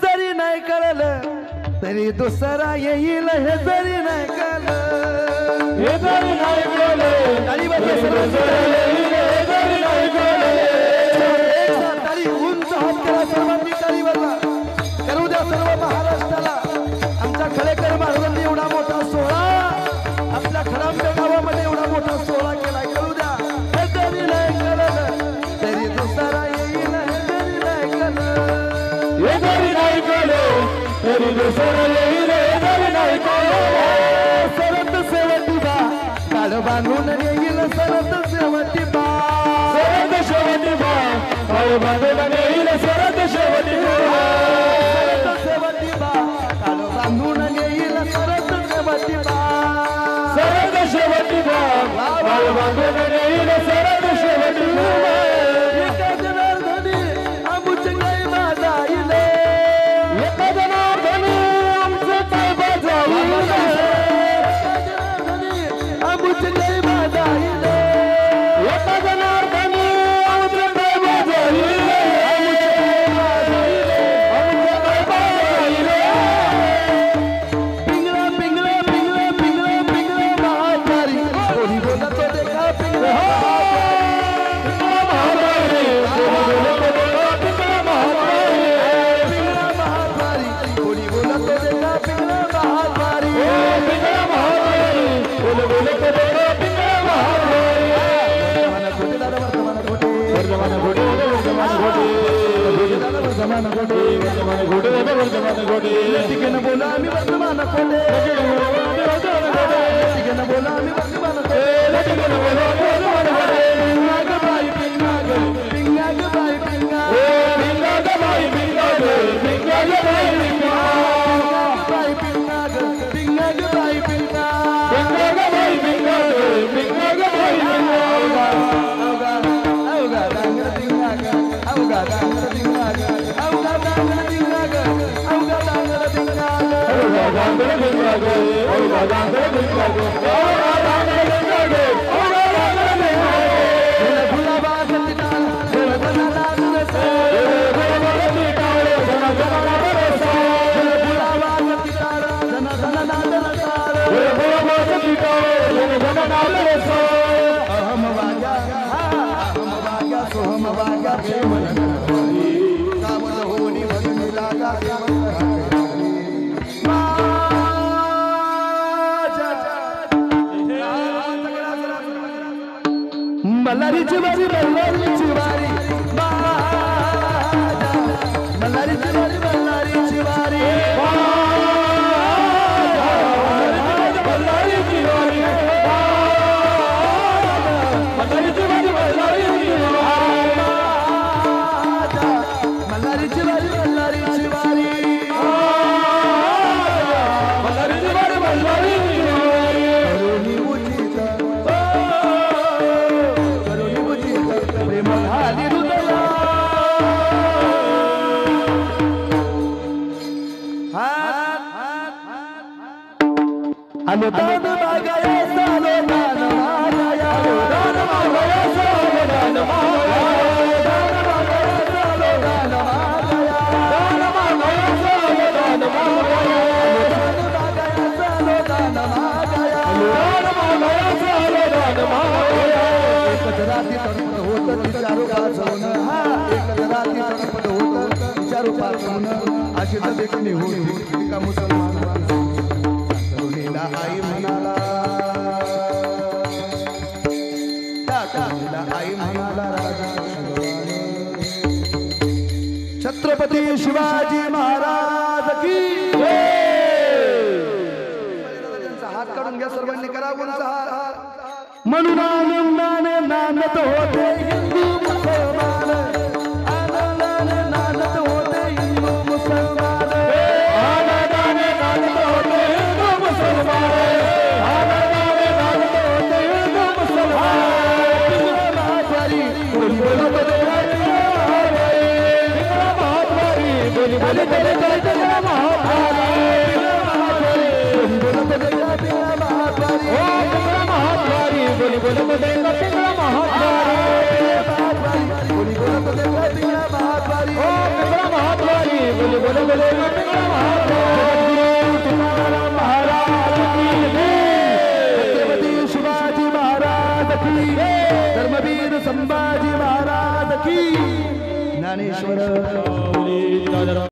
जरी नाही कळलं तरी दुसरा येईल हे जरी नाही कळलं हे जरी नाही कळलं ताली वाजवा सर्व हे जरी नाही कळलं ताली उंच हात करा सर्वांनी ताली वाजवा करू द्या सर्व महाराष्ट्राला आमच्या खळेकर महाराजांनी एवढा मोठा सोहळा आपल्या खडांबे गावामध्ये एवढा मोठा सोहळा केलाय करू द्या हे जरी नाही कळलं तरी दुसरा येईल हे जरी नाही कळलं हे जरी नाही कळलं तरी दुसरं येईल हे जरी नाही कळलं सरत सेवटी बा काळ बांधून येईल सरत सेवटी बा सरत शेवटी बा काळ बांधून येईल सरत शेवटी बा सरत सेवटी बा काळ बांधून येईल सरत सेवटी बा सरत शेवटी बा काळ बांधून येईल सरत शेवटी बा एका जनार्दनी आमुचे गाय बाजाईले एका जनार्दनी आमचे काय बाजाईले एका जनार्दनी आमुचे गाय बाजाईले एका जनार्दनी आमचे काय बाजाईले आमचे काय बाजाईले पिंगळा पिंगळा पिंगळा पिंगळा पिंगळा महातारी कोणी बोलतो देखा पिंगळा पिंगळा महातारी कोणी बोलतो देखा पिंगळा महातारी वर्तमान खोटे दादा वर्तमान खोटे ठिकाण बोला आम्ही वर्तमान खोटे ठिकाण बोला आम्ही वर्तमान खोटे पिंगाग बाई पिंगाग पिंगाग बाई पिंगाग बाई पिंगाग पिंगाग बाई पिंगाग अवघा डांगर पिंगाग अवघा डांगर पिंगाग अवघा डांगर पिंगाग अवघा डांगर पिंगाग गुलाबा सतीताल जन लाल से गुलाबा सतीताल जन लाल से अहम वाग्या सोहम वाग्या प्रेमन कामन होनी भजनी लागा मल्हारीची वारी मल्हारीची वारी मल्हारीची वारी मल्हारीची वारी मल्हारीची वारी मल्हारीची वारी करुणी उचित करुणी उचित प्रेम घाली हृदया अनुदान मागाया सालो दान मागाया अनुदान मागाया सालो दान मागाया एकच राती तडपड होत विचारू पाचवून एकच राती तडपड होत विचारू पाचवून अशी तर देखणी होती का मुसलमान तरुणीला आई म्हणाला त्या तरुणीला आई म्हणाला राजा छत्रपती शिवाजी महाराज की त्यांचा हात काढून घ्या सर्वांनी करा कोणचा हात म्हणून आनंदाने नांदत होते हिंदू मुसलमान आनंदाने नांदत होते हिंदू मुसलमान आनंदाने नांदत होते हिंदू मुसलमान आनंदाने नांदत होते हिंदू मुसलमान महाद्वारी कोणी बोलत महाद्वारी बोली बोली बोली महाद्वारी बोली बोली महाद्वारी जगदेव तुकाराम महाराज की छत्रपती शिवाजी महाराज की धर्मवीर संभाजी महाराज की ज्ञानेश्वर